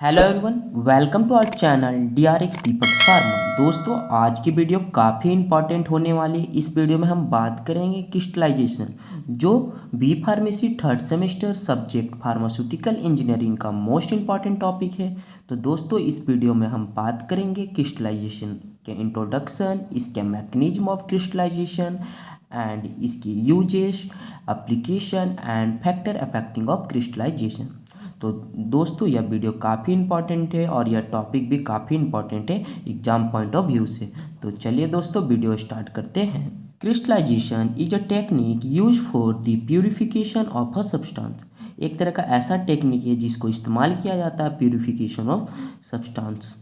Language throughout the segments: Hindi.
Hello everyone, welcome to our channel DRX Deepak pharma. दोस्तों, आज की वीडियो काफ़ी इंपॉर्टेंट होने वाली है। इस वीडियो में हम बात करेंगे क्रिस्टलाइजेशन, जो B pharmacy third semester subject pharmaceutical engineering का मोस्ट इंपॉर्टेंट टॉपिक है। तो दोस्तों, इस वीडियो में हम बात करेंगे क्रिस्टलाइजेशन के इंट्रोडक्शन, इसके मैकेनिज्म ऑफ क्रिस्टलाइजेशन एंड इसकी uses, application and factor affecting of crystallization. तो दोस्तों, यह वीडियो काफ़ी इंपॉर्टेंट है और यह टॉपिक भी काफ़ी इंपॉर्टेंट है एग्जाम पॉइंट ऑफ व्यू से। तो चलिए दोस्तों, वीडियो स्टार्ट करते हैं। Crystallization is a technique use for the purification of a substance. एक तरह का ऐसा टेक्निक है जिसको इस्तेमाल किया जाता है purification of substance.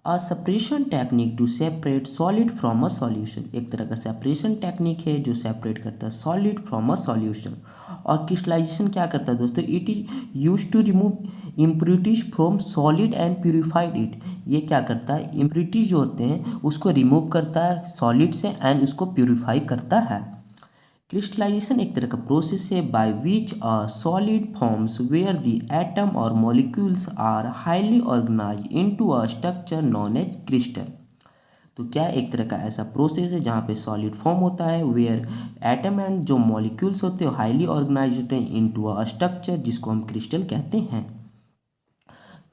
A separation technique to separate solid from a solution. एक तरह का सेपरेशन टेक्निक है जो सेपरेट करता है सॉलिड फ्रॉम अ सॉल्यूशन। और क्रिस्टलाइजेशन क्या करता है दोस्तों? It is use to remove impurities from solid and purified it. ये क्या करता है? इम्प्योरिटीज जो होते हैं उसको रिमूव करता है सॉलिड से एंड उसको प्यूरिफाई करता है। क्रिस्टलाइजेशन एक तरह का प्रोसेस है by which a solid forms where the atom और molecules are highly organize into a structure known as crystal. तो क्या एक तरह का ऐसा प्रोसेस है जहाँ पे सॉलिड फॉर्म होता है वेयर एटम एंड जो मॉलिक्यूल्स होते हैं हाईली ऑर्गेनाइज होते हैं इनटू अ स्ट्रक्चर जिसको हम क्रिस्टल कहते हैं।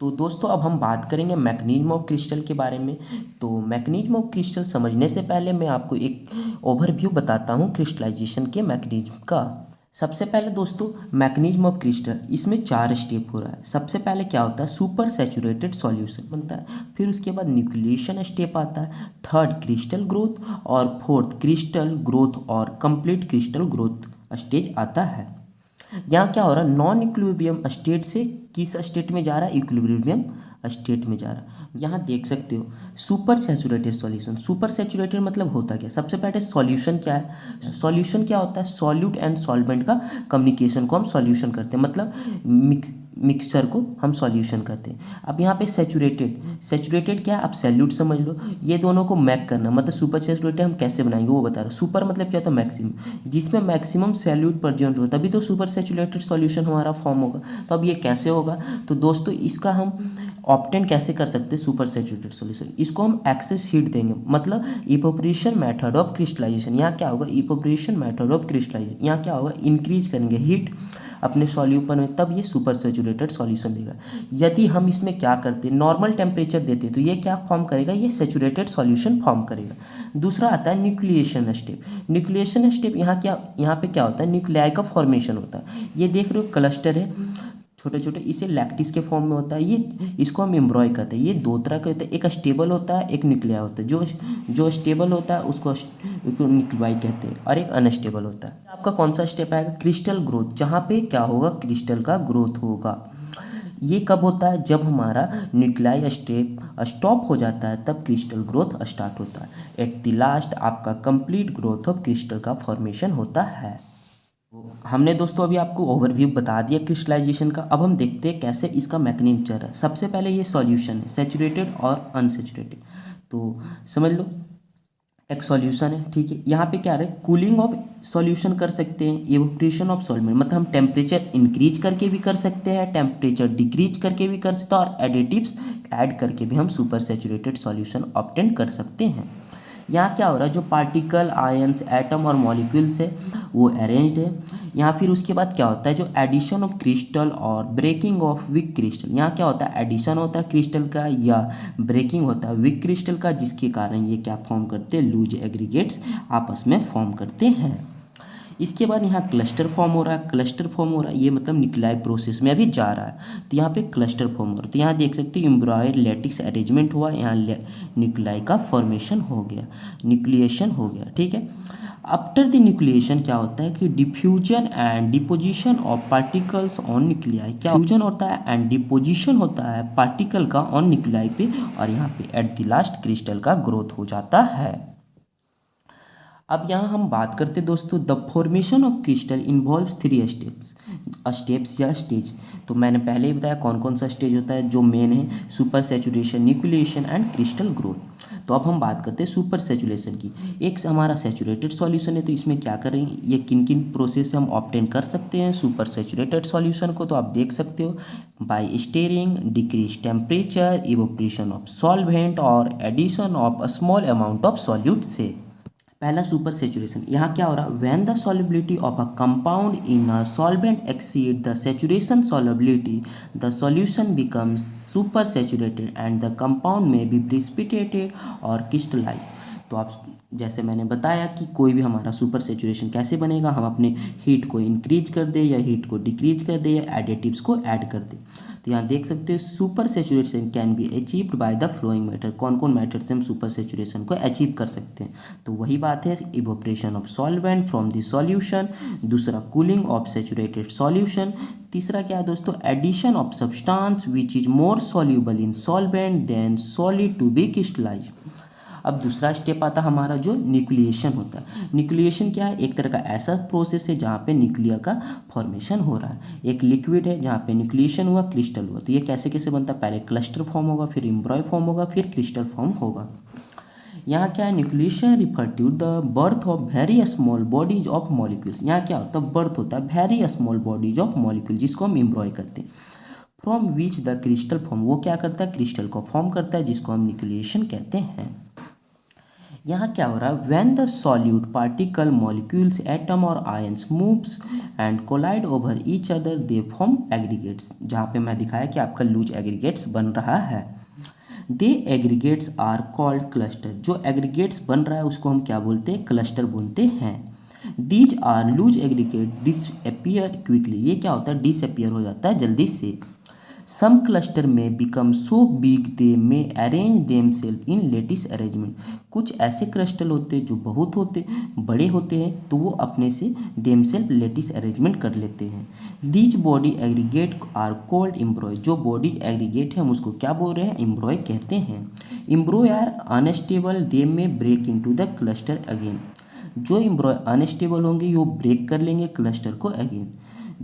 तो दोस्तों, अब हम बात करेंगे मैकेनिज्म ऑफ क्रिस्टल के बारे में। तो मैकेनिज्म ऑफ क्रिस्टल समझने से पहले मैं आपको एक ओवरव्यू बताता हूँ क्रिस्टलाइजेशन के मैकेनिज्म का। सबसे पहले दोस्तों, मैकेनिज्म ऑफ क्रिस्टल, इसमें 4 स्टेप हो रहा है। सबसे पहले क्या होता है? सुपर सैचुरेटेड सॉल्यूशन बनता है। फिर उसके बाद न्यूक्लिएशन स्टेप आता है, थर्ड क्रिस्टल ग्रोथ और फोर्थ क्रिस्टल ग्रोथ और कंप्लीट क्रिस्टल ग्रोथ स्टेज आता है। यहाँ क्या हो रहा है? नॉन इक्विलिब्रियम स्टेट से किस स्टेट में जा रहा है? इक्विलिब्रियम स्टेट में जा रहा है। यहाँ देख सकते हो super saturated solution. Super saturated मतलब होता क्या? सबसे पहले सॉल्यूशन क्या है? सॉल्यूशन क्या होता है? सॉल्यूट एंड सॉल्वेंट का कम्युनिकेशन को हम सॉल्यूशन करते हैं, मतलब मिक्सचर को हम सॉल्यूशन करते हैं। अब यहाँ पे सैचुरेटेड, सैचुरेटेड क्या है? आप सैल्यूट समझ लो। ये दोनों को मैक करना, मतलब सुपर सैचुरेटेड हम कैसे बनाएंगे वो बता रहा हूँ। सुपर मतलब क्या होता है? मैक्सिमम, जिसमें मैक्सिमम सैल्यूट प्रेजेंट हो तभी तो सुपर सैचुरेटेड सॉल्यूशन हमारा फॉर्म होगा। तो अब ये कैसे होगा? तो दोस्तों, इसका हम ऑब्टेन कैसे कर सकते हैं सुपर सैचुरेटेड सॉल्यूशन? इसको हम एक्सेस हीट देंगे, मतलब इपोपरेशन मेथड ऑफ क्रिस्टलाइजेशन। यहाँ क्या होगा? इपोपरेशन मेथड ऑफ क्रिस्टलाइजेशन। यहाँ क्या होगा? इंक्रीज करेंगे हीट अपने सॉल्यूशन में, तब ये सुपर सैचुरेटेड सॉल्यूशन देगा। यदि हम इसमें क्या करते हैं? नॉर्मल टेम्परेचर देते तो ये क्या फॉर्म करेगा? ये सैचुरेटेड सॉल्यूशन फॉर्म करेगा। दूसरा आता है न्यूक्लिएशन स्टेप। न्यूक्लिएशन स्टेप यहाँ पे क्या होता है? न्यूक्लियाई का फॉर्मेशन होता है। ये देख रहे हो क्लस्टर है छोटे छोटे, इसे लैक्टिस के फॉर्म में होता है। ये इसको हम एम्ब्रॉय कहते हैं। ये दो तरह के होते हैं, एक स्टेबल होता है, एक न्यूक्लिया होता है। जो स्टेबल होता है उसको न्यूक्लियाई कहते हैं और एक अनस्टेबल होता है। आपका कौन सा स्टेप आएगा? Crystal growth. जहाँ पे क्या होगा? क्रिस्टल का ग्रोथ होगा। ये कब होता है? जब हमारा न्यूक्लियाई स्टेप स्टॉप हो जाता है तब क्रिस्टल ग्रोथ स्टार्ट होता है। एट द लास्ट आपका कंप्लीट ग्रोथ ऑफ क्रिस्टल का फॉर्मेशन होता है। हमने दोस्तों अभी आपको ओवरव्यू बता दिया क्रिस्टलाइजेशन का। अब हम देखते हैं कैसे इसका मैकेनिज्म चल रहा है। सबसे पहले ये सॉल्यूशन है, सैचुरेटेड और अनसैचुरेटेड। तो समझ लो एक सॉल्यूशन है, ठीक है। यहाँ पे क्या है? कूलिंग ऑफ सॉल्यूशन कर सकते हैं, इवेपोरेशन ऑफ सॉल्वेंट, मतलब हम टेम्परेचर इंक्रीज करके भी कर सकते हैं, टेम्परेचर डिक्रीज करके भी कर सकते हैं और एडिटिव्स ऐड करके भी हम सुपर सैचुरेटेड सॉल्यूशन ऑब्टेन कर सकते हैं। यहाँ क्या हो रहा है? जो पार्टिकल, आयंस, एटम और मॉलिक्यूल्स है वो अरेंज्ड है। यहाँ फिर उसके बाद क्या होता है? जो एडिशन ऑफ क्रिस्टल और ब्रेकिंग ऑफ वीक क्रिस्टल। यहाँ क्या होता है? एडिशन होता है क्रिस्टल का या ब्रेकिंग होता है वीक क्रिस्टल का, जिसके कारण ये क्या फॉर्म करते हैं? लूज एग्रीगेट्स आपस में फॉर्म करते हैं। इसके बाद यहाँ क्लस्टर फॉर्म हो रहा है। क्लस्टर फॉर्म हो रहा है, ये मतलब न्यूक्लियाई प्रोसेस में अभी जा रहा है। तो यहाँ पे क्लस्टर फॉर्म हो रहा है। तो यहाँ देख सकते हो एम्ब्रॉयड लैटिक्स अरेंजमेंट हुआ, यहाँ न्यूक्लियाई का फॉर्मेशन हो गया, न्यूक्लिएशन हो गया, ठीक है। आफ्टर द न्यूक्लिएशन क्या होता है कि diffusion and deposition of particles on nuclei. क्या फ्यूजन होता है एंड डिपोजिशन होता है पार्टिकल का ऑन न्यूक्लियाई पे, और यहाँ पे एट द लास्ट क्रिस्टल का ग्रोथ हो जाता है। अब यहाँ हम बात करते दोस्तों, the formation of crystal involves 3 steps या स्टेज। तो मैंने पहले ही बताया कौन कौन सा स्टेज होता है जो मेन है, super saturation, nucleation and crystal growth. तो अब हम बात करते हैं सुपर सैचुरेशन की। एक हमारा सैचुरेटेड सॉल्यूशन है, तो इसमें क्या करेंगे, ये किन किन प्रोसेस से हम ऑब्टेन कर सकते हैं सुपर सैचुरेटेड सॉल्यूशन को, तो आप देख सकते हो by stirring, decrease temperature, evaporation of solvent और addition of a small amount of solute से। पहला सुपर सेचुरेशन, यहाँ क्या हो रहा है, when the solubility of a compound in a solvent exceed the saturation solubility, the solution becomes supersaturated and the compound may be precipitated और क्रिस्टलाइज। तो आप जैसे मैंने बताया कि कोई भी हमारा सुपर सैचुरेशन कैसे बनेगा, हम अपने हीट को इंक्रीज कर दे या हीट को डिक्रीज कर दे या एडिटिव्स को ऐड कर दे। तो यहाँ देख सकते हो super saturation can be achieved by the flowing method. कौन कौन मेथड से हम सुपर सैचुरेशन को अचीव कर सकते हैं, तो वही बात है, evaporation of solvent from the solution, दूसरा कूलिंग ऑफ सैचुरेटेड सॉल्यूशन, तीसरा क्या है दोस्तों, addition of substance which is more soluble in solvent than solid to be crystallize. अब दूसरा स्टेप आता है हमारा जो न्यूक्लिएशन होता है। न्यूक्लिएशन क्या है, एक तरह का ऐसा प्रोसेस है जहाँ पे न्यूक्लिया का फॉर्मेशन हो रहा है। एक लिक्विड है जहाँ पे न्यूक्लिएशन हुआ, क्रिस्टल हुआ। तो ये कैसे कैसे बनता है, पहले क्लस्टर फॉर्म होगा, फिर एम्ब्रॉय फॉर्म होगा, फिर क्रिस्टल फॉर्म होगा। यहाँ क्या है, nucleation refer to the birth of very small bodies of molecules. यहाँ क्या होता है, बर्थ होता है very small bodies of molecule, जिसको हम एम्ब्रॉय करते हैं। From which the crystal form, वो क्या करता है, क्रिस्टल को फॉर्म करता है, जिसको हम न्यूक्लिएशन कहते हैं। यहाँ क्या हो रहा है, when the solute particle molecules atom और ions moves and collide over each other they form aggregates. जहाँ पे मैं दिखाया कि आपका लूज एग्रीगेट्स बन रहा है। दे एग्रीगेट्स आर कॉल्ड क्लस्टर। जो एग्रीगेट्स बन रहा है उसको हम क्या बोलते हैं, क्लस्टर बोलते हैं। These are loose aggregate disappear quickly. ये क्या होता है, डिसअपियर हो जाता है जल्दी से। Some cluster may become so big they may arrange them self in lattice arrangement. कुछ ऐसे क्रिस्टल होते हैं जो बहुत बड़े होते हैं, तो वो अपने से देम सेल्फ लेटिस अरेंजमेंट कर लेते हैं। These body aggregate are called embryo. जो बॉडी एग्रीगेट है हम उसको क्या बोल रहे हैं, एम्ब्रॉय कहते हैं। एम्ब्रॉय are unstable, they may break into the cluster again. जो एम्ब्रॉय अनस्टेबल होंगे वो ब्रेक कर लेंगे क्लस्टर को again.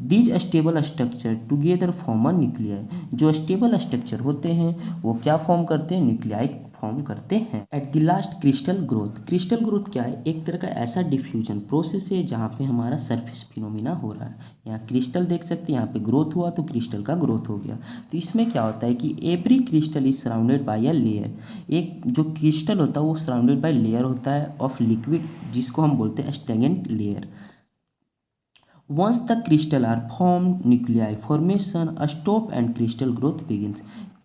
These stable structure together form a nuclei. जो स्टेबल स्ट्रक्चर होते हैं वो क्या फॉर्म करते हैं, न्यूक्लियाई फॉर्म करते हैं। At the last crystal growth. Crystal growth क्या है, एक तरह का ऐसा डिफ्यूजन प्रोसेस है जहाँ पे हमारा सरफेस फिनोमिना हो रहा है। यहाँ क्रिस्टल देख सकते हैं, यहाँ पे ग्रोथ हुआ तो क्रिस्टल का ग्रोथ हो गया। तो इसमें क्या होता है कि every crystal is surrounded by a layer. एक जो क्रिस्टल होता है वो सराउंडेड बाय लेयर होता है ऑफ लिक्विड, जिसको हम बोलते हैं stagnant layer. Once the crystal are formed, nuclei formation stop and crystal growth begins.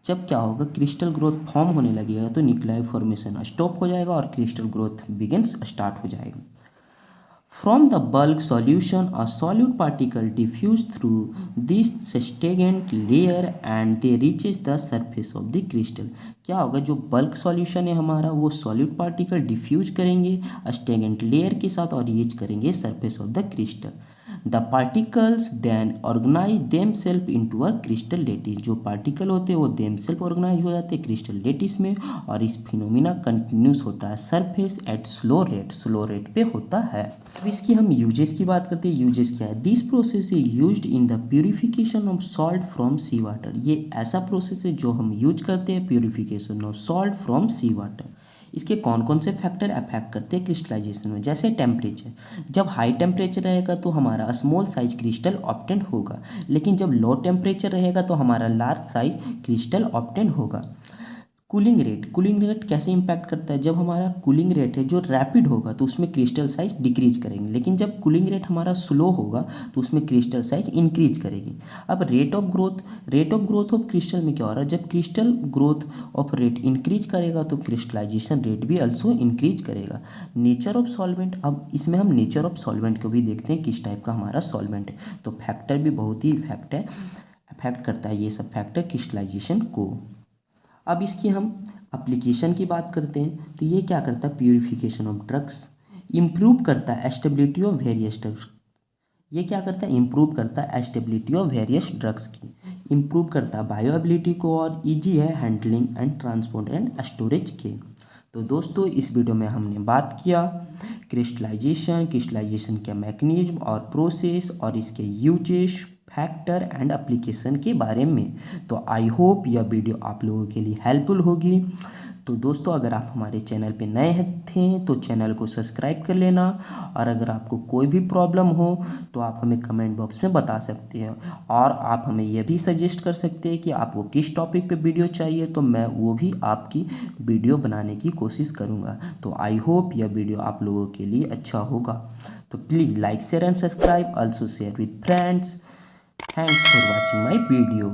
जब क्या होगा, क्रिस्टल ग्रोथ फॉर्म होने लगेगा तो न्यूक्लियाई फॉर्मेशन स्टॉप हो जाएगा और क्रिस्टल ग्रोथ बिगिंस स्टार्ट हो जाएगा। From the bulk solution a solute particle diffuse through this stagnant layer and they reaches the surface of the crystal. क्या होगा, जो बल्क सॉल्यूशन है हमारा वो सॉल्यूट पार्टिकल डिफ्यूज करेंगे स्टेगनेंट लेयर के साथ और रीच करेंगे surface of the crystal. The particles then organize them self into a crystal lattice. जो पार्टिकल होते हैं वो देम सेल्फ ऑर्गेनाइज हो जाते हैं क्रिस्टल लेटिस में, और इस फिनोमिना कंटिन्यूस होता है सरफेस एट स्लो रेट पे होता है। अब इसकी हम यूजेस की बात करते हैं। यूजेस क्या है, this process is used in the purification of salt from sea water. ये ऐसा प्रोसेस है जो हम यूज करते हैं purification of salt from sea water. इसके कौन कौन से फैक्टर अफेक्ट करते हैं क्रिस्टलाइजेशन में, जैसे टेम्परेचर। जब हाई टेम्परेचर रहेगा तो हमारा स्मॉल साइज क्रिस्टल ऑब्टेन होगा, लेकिन जब लो टेम्परेचर रहेगा तो हमारा लार्ज साइज क्रिस्टल ऑब्टेन होगा। कूलिंग रेट कैसे इंपैक्ट करता है, जब हमारा कूलिंग रेट है जो रैपिड होगा तो उसमें क्रिस्टल साइज डिक्रीज करेंगे, लेकिन जब कूलिंग रेट हमारा स्लो होगा तो उसमें क्रिस्टल साइज इंक्रीज करेगी। अब rate of growth of crystal में क्या हो रहा है, जब crystal growth of rate increase करेगा तो क्रिस्टलाइजेशन रेट भी ऑल्सो इंक्रीज करेगा। नेचर ऑफ सॉल्वेंट, अब इसमें हम नेचर ऑफ सॉल्वेंट को भी देखते हैं, किस टाइप का हमारा सॉल्वेंट है। तो फैक्टर भी बहुत ही अफेक्ट करता है ये सब फैक्टर क्रिस्टलाइजेशन को। अब इसकी हम एप्लीकेशन की बात करते हैं, तो ये क्या करता है, प्यूरिफिकेशन ऑफ ड्रग्स, इम्प्रूव करता है स्टेबिलिटी ऑफ वेरियस ड्रग्स। ये क्या करता है, इम्प्रूव करता है स्टेबिलिटी ऑफ वेरियस ड्रग्स की, इम्प्रूव करता है बायोएबिलिटी को, और इजी है handling and transport and storage के। तो दोस्तों इस वीडियो में हमने बात किया क्रिस्टलाइजेशन के मैकेनिज्म और प्रोसेस और इसके यूजेस, फैक्टर एंड एप्लीकेशन के बारे में। तो आई होप यह वीडियो आप लोगों के लिए हेल्पफुल होगी। तो दोस्तों अगर आप हमारे चैनल पे नए थे तो चैनल को सब्सक्राइब कर लेना, और अगर आपको कोई भी प्रॉब्लम हो तो आप हमें कमेंट बॉक्स में बता सकते हैं, और आप हमें यह भी सजेस्ट कर सकते हैं कि आपको किस टॉपिक पे वीडियो चाहिए, तो मैं वो भी आपकी वीडियो बनाने की कोशिश करूँगा। तो आई होप यह वीडियो आप लोगों के लिए अच्छा होगा। तो please like, share and subscribe, also share with friends. Thanks for watching my video.